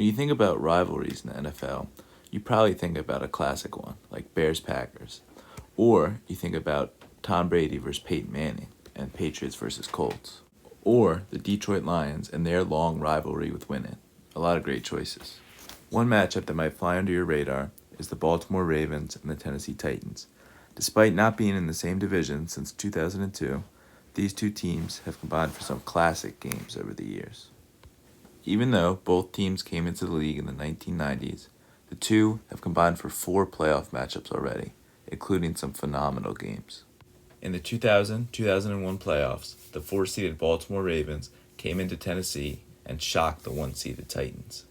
When you think about rivalries in the NFL, you probably think about a classic one, like Bears-Packers. Or you think about Tom Brady versus Peyton Manning and Patriots versus Colts. Or the Detroit Lions and their long rivalry with winning. A lot of great choices. One matchup that might fly under your radar is the Baltimore Ravens and the Tennessee Titans. Despite not being in the same division since 2002, these two teams have combined for some classic games over the years. Even though both teams came into the league in the 1990s, the two have combined for 4 playoff matchups already, including some phenomenal games. In the 2000-2001 playoffs, the 4-seeded Baltimore Ravens came into Tennessee and shocked the 1-seeded Titans.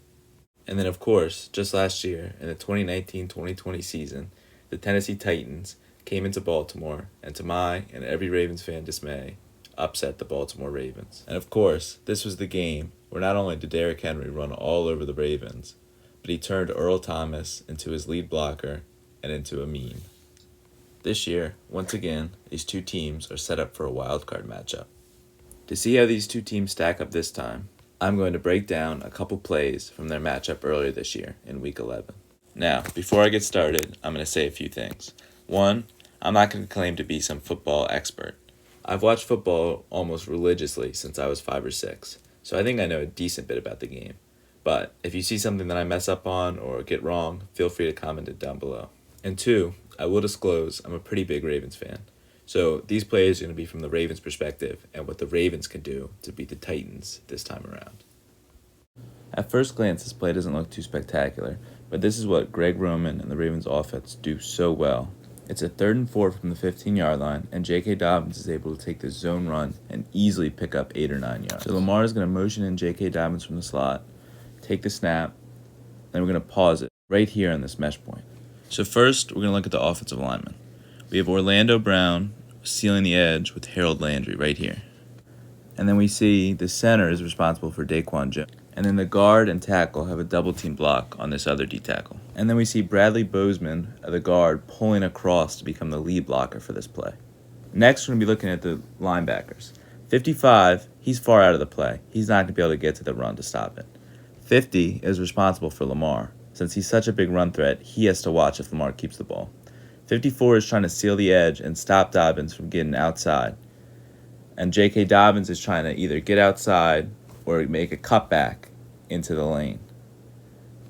And then, of course, just last year, in the 2019-2020 season, the Tennessee Titans came into Baltimore and, to my and every Ravens fan dismay, upset the Baltimore Ravens. And of course, this was the game where not only did Derrick Henry run all over the Ravens, but he turned Earl Thomas into his lead blocker and into a meme. This year, once again, these two teams are set up for a wild card matchup. To see how these two teams stack up this time, I'm going to break down a couple plays from their matchup earlier this year in Week 11. Now, before I get started, I'm going to say a few things. One, I'm not going to claim to be some football expert. I've watched football almost religiously since I was 5 or 6, so I think I know a decent bit about the game. But if you see something that I mess up on or get wrong, feel free to comment it down below. And 2, I will disclose I'm a pretty big Ravens fan. So these plays are going to be from the Ravens' perspective and what the Ravens can do to beat the Titans this time around. At first glance, this play doesn't look too spectacular, but this is what Greg Roman and the Ravens' offense do so well. It's a 3rd and 4 from the 15-yard line, and J.K. Dobbins is able to take the zone run and easily pick up 8 or 9 yards. So Lamar is going to motion in J.K. Dobbins from the slot, take the snap, then we're going to pause it right here on this mesh point. So first, we're going to look at the offensive linemen. We have Orlando Brown sealing the edge with Harold Landry right here. And then we see the center is responsible for Daquan Jones. And then the guard and tackle have a double team block on this other D tackle. And then we see Bradley Bozeman, the guard, pulling across to become the lead blocker for this play. Next, we're going to be looking at the linebackers. 55, he's far out of the play. He's not going to be able to get to the run to stop it. 50 is responsible for Lamar. Since he's such a big run threat, he has to watch if Lamar keeps the ball. 54 is trying to seal the edge and stop Dobbins from getting outside. And J.K. Dobbins is trying to either get outside or make a cutback into the lane.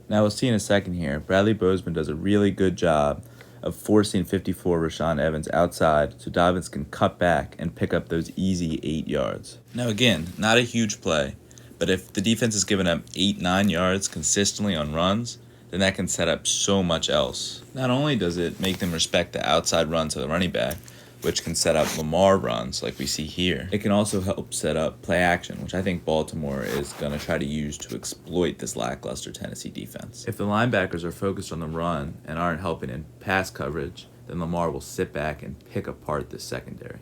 Now we'll see in a second here, Bradley Bozeman does a really good job of forcing 54 Rashaan Evans outside so Dobbins can cut back and pick up those easy 8 yards. Now again, not a huge play, but if the defense is giving up 8-9 yards consistently on runs, then that can set up so much else. Not only does it make them respect the outside run to the running back, which can set up Lamar runs like we see here, it can also help set up play action, which I think Baltimore is going to try to use to exploit this lackluster Tennessee defense. If the linebackers are focused on the run and aren't helping in pass coverage, then Lamar will sit back and pick apart this secondary.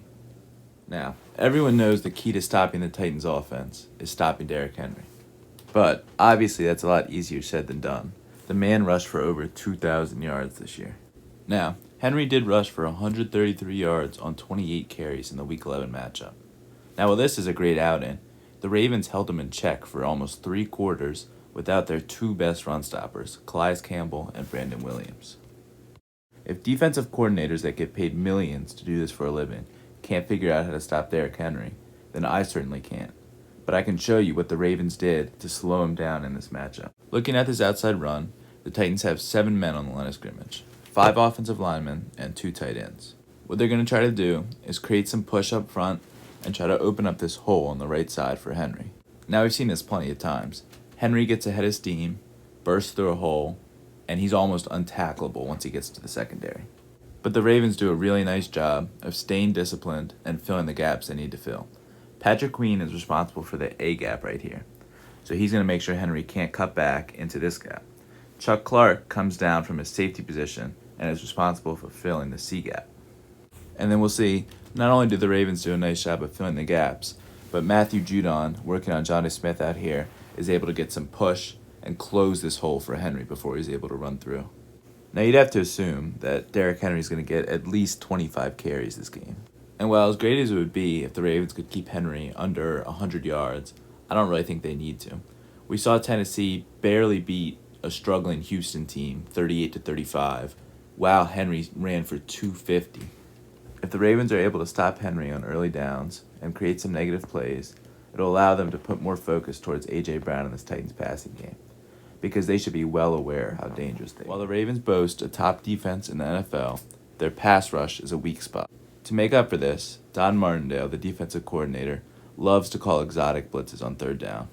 Now, everyone knows the key to stopping the Titans' offense is stopping Derrick Henry. But obviously that's a lot easier said than done. The man rushed for over 2,000 yards this year. Now, Henry did rush for 133 yards on 28 carries in the Week 11 matchup. Now, while this is a great outing, the Ravens held him in check for almost 3 quarters without their 2 best run stoppers, Calais Campbell and Brandon Williams. If defensive coordinators that get paid millions to do this for a living can't figure out how to stop Derrick Henry, then I certainly can't. But I can show you what the Ravens did to slow him down in this matchup. Looking at this outside run, the Titans have 7 men on the line of scrimmage, 5 offensive linemen, and 2 tight ends. What they're going to try to do is create some push up front and try to open up this hole on the right side for Henry. Now, we've seen this plenty of times. Henry gets ahead of steam, bursts through a hole, and he's almost untackleable once he gets to the secondary. But the Ravens do a really nice job of staying disciplined and filling the gaps they need to fill. Patrick Queen is responsible for the A gap right here, so he's going to make sure Henry can't cut back into this gap. Chuck Clark comes down from his safety position and is responsible for filling the C gap. And then we'll see, not only do the Ravens do a nice job of filling the gaps, but Matthew Judon, working on Johnny Smith out here, is able to get some push and close this hole for Henry before he's able to run through. Now, you'd have to assume that Derrick Henry is going to get at least 25 carries this game. And while as great as it would be if the Ravens could keep Henry under 100 yards, I don't really think they need to. We saw Tennessee barely beat a struggling Houston team 38-35, while Henry ran for 250. If the Ravens are able to stop Henry on early downs and create some negative plays, it'll allow them to put more focus towards A.J. Brown in this Titans passing game, because they should be well aware how dangerous they are. While the Ravens boast a top defense in the NFL, their pass rush is a weak spot. To make up for this, Don Martindale, the defensive coordinator, loves to call exotic blitzes on third down.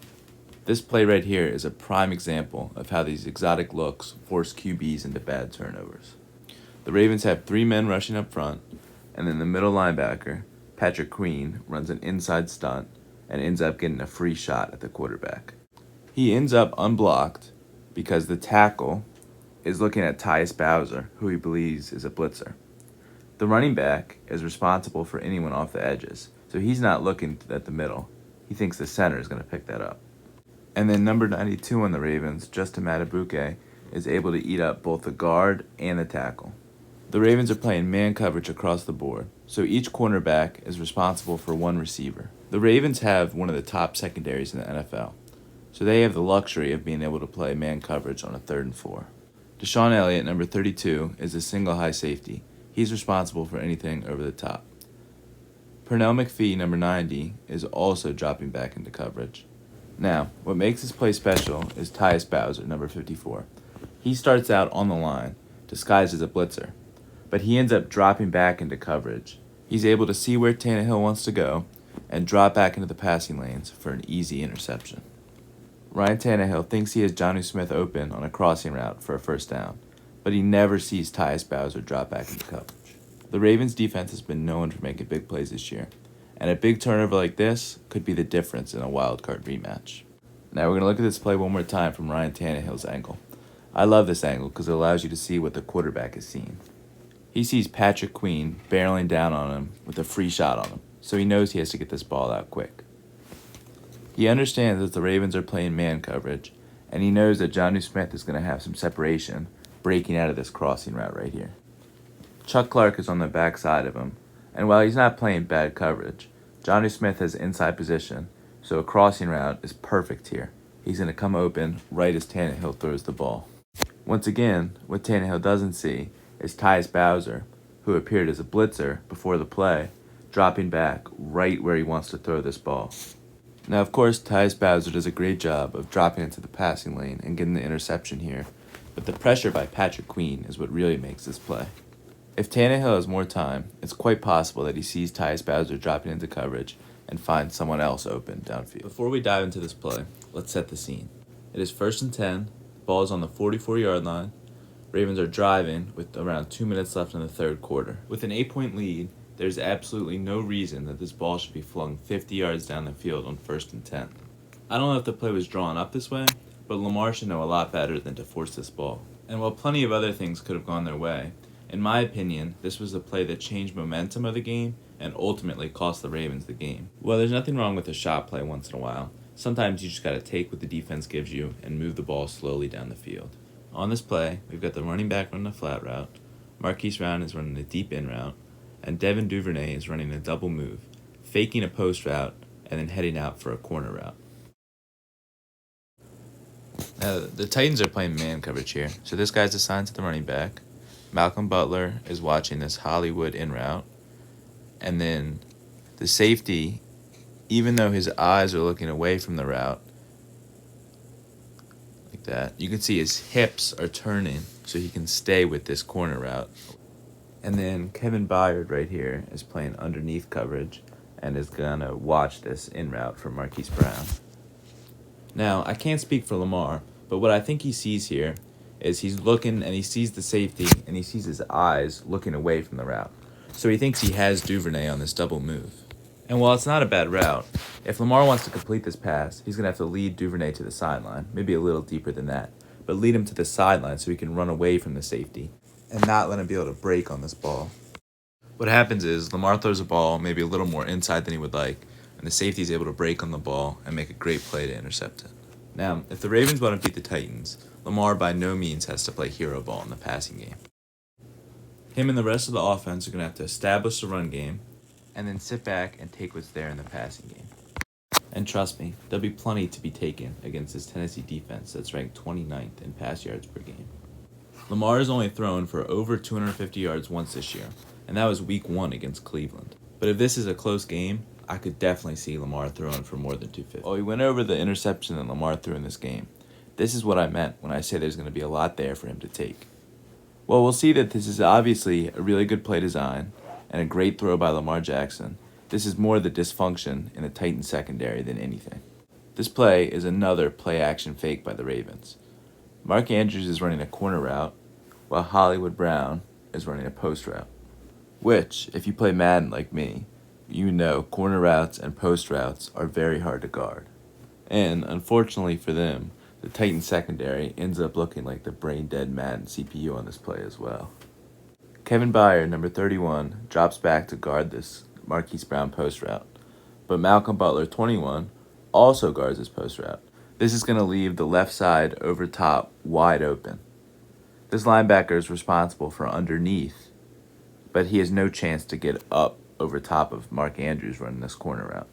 This play right here is a prime example of how these exotic looks force QBs into bad turnovers. The Ravens have 3 men rushing up front, and then the middle linebacker, Patrick Queen, runs an inside stunt and ends up getting a free shot at the quarterback. He ends up unblocked because the tackle is looking at Tyus Bowser, who he believes is a blitzer. The running back is responsible for anyone off the edges, so he's not looking at the middle. He thinks the center is going to pick that up. And then number 92 on the Ravens, Justin Matabuke, is able to eat up both the guard and the tackle. The Ravens are playing man coverage across the board, so each cornerback is responsible for one receiver. The Ravens have one of the top secondaries in the NFL, so they have the luxury of being able to play man coverage on a 3rd and 4. Deshaun Elliott, number 32, is a single high safety. He's responsible for anything over the top. Pernell McPhee, number 90, is also dropping back into coverage. Now, what makes this play special is Tyus Bowser, number 54. He starts out on the line, disguised as a blitzer, but he ends up dropping back into coverage. He's able to see where Tannehill wants to go and drop back into the passing lanes for an easy interception. Ryan Tannehill thinks he has Jonnu Smith open on a crossing route for a first down, but he never sees Tyus Bowser drop back into coverage. The Ravens' defense has been known for making big plays this year, and a big turnover like this could be the difference in a wild card rematch. Now we're going to look at this play one more time from Ryan Tannehill's angle. I love this angle because it allows you to see what the quarterback is seeing. He sees Patrick Queen barreling down on him with a free shot on him, so he knows he has to get this ball out quick. He understands that the Ravens are playing man coverage, and he knows that Jonnu Smith is going to have some separation breaking out of this crossing route right here. Chuck Clark is on the back side of him, and while he's not playing bad coverage, Jonnu Smith has inside position, so a crossing route is perfect here. He's going to come open right as Tannehill throws the ball. Once again, what Tannehill doesn't see is Tyus Bowser, who appeared as a blitzer before the play, dropping back right where he wants to throw this ball. Now, of course, Tyus Bowser does a great job of dropping into the passing lane and getting the interception here, but the pressure by Patrick Queen is what really makes this play. If Tannehill has more time, it's quite possible that he sees Tyus Bowser dropping into coverage and finds someone else open downfield. Before we dive into this play, let's set the scene. It is 1st and 10, the ball is on the 44-yard line. Ravens are driving with around 2 minutes left in the 3rd quarter. With an 8-point lead, there's absolutely no reason that this ball should be flung 50 yards down the field on 1st and 10. I don't know if the play was drawn up this way, but Lamar should know a lot better than to force this ball. And while plenty of other things could have gone their way, in my opinion, this was the play that changed momentum of the game and ultimately cost the Ravens the game. Well, there's nothing wrong with a shot play once in a while. Sometimes you just gotta take what the defense gives you and move the ball slowly down the field. On this play, we've got the running back running a flat route, Marquise Brown is running a deep in route, and Devin Duvernay is running a double move, faking a post route, and then heading out for a corner route. Now, the Titans are playing man coverage here, so this guy's assigned to the running back. Malcolm Butler is watching this Hollywood in route, and then the safety, even though his eyes are looking away from the route, like that, you can see his hips are turning so he can stay with this corner route. And then Kevin Byard right here is playing underneath coverage and is going to watch this in route from Marquise Brown. Now, I can't speak for Lamar, but what I think he sees here is he's looking and he sees the safety and he sees his eyes looking away from the route. So he thinks he has Duvernay on this double move. And while it's not a bad route, if Lamar wants to complete this pass, he's going to have to lead Duvernay to the sideline, maybe a little deeper than that, but lead him to the sideline so he can run away from the safety and not let him be able to break on this ball. What happens is Lamar throws a ball maybe a little more inside than he would like, and the safety is able to break on the ball and make a great play to intercept it. Now, if the Ravens want to beat the Titans, Lamar by no means has to play hero ball in the passing game. Him and the rest of the offense are going to have to establish the run game and then sit back and take what's there in the passing game. And trust me, there'll be plenty to be taken against this Tennessee defense that's ranked 29th in pass yards per game. Lamar has only thrown for over 250 yards once this year, and that was week 1 against Cleveland. But if this is a close game, I could definitely see Lamar throwing for more than 250. Well, we went over the interception that Lamar threw in this game. This is what I meant when I say there's going to be a lot there for him to take. Well, we'll see that this is obviously a really good play design and a great throw by Lamar Jackson. This is more the dysfunction in the Titans secondary than anything. This play is another play-action fake by the Ravens. Mark Andrews is running a corner route, while Hollywood Brown is running a post route. Which, if you play Madden like me, you know corner routes and post routes are very hard to guard. And, unfortunately for them, the Titans secondary ends up looking like the brain-dead Madden CPU on this play as well. Kevin Byard, number 31, drops back to guard this Marquise Brown post route. But Malcolm Butler, 21, also guards this post route. This is going to leave the left side over top wide open. This linebacker is responsible for underneath, but he has no chance to get up over top of Mark Andrews running this corner route.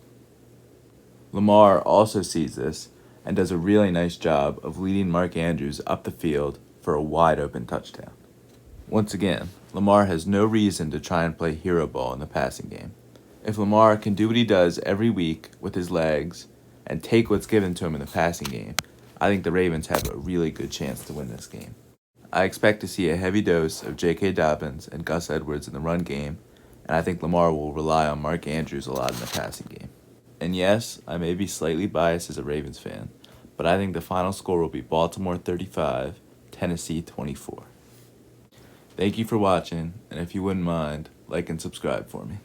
Lamar also sees this and does a really nice job of leading Mark Andrews up the field for a wide open touchdown. Once again, Lamar has no reason to try and play hero ball in the passing game. If Lamar can do what he does every week with his legs and take what's given to him in the passing game, I think the Ravens have a really good chance to win this game. I expect to see a heavy dose of J.K. Dobbins and Gus Edwards in the run game, and I think Lamar will rely on Mark Andrews a lot in the passing game. And yes, I may be slightly biased as a Ravens fan, but I think the final score will be Baltimore 35, Tennessee 24. Thank you for watching, and if you wouldn't mind, like and subscribe for me.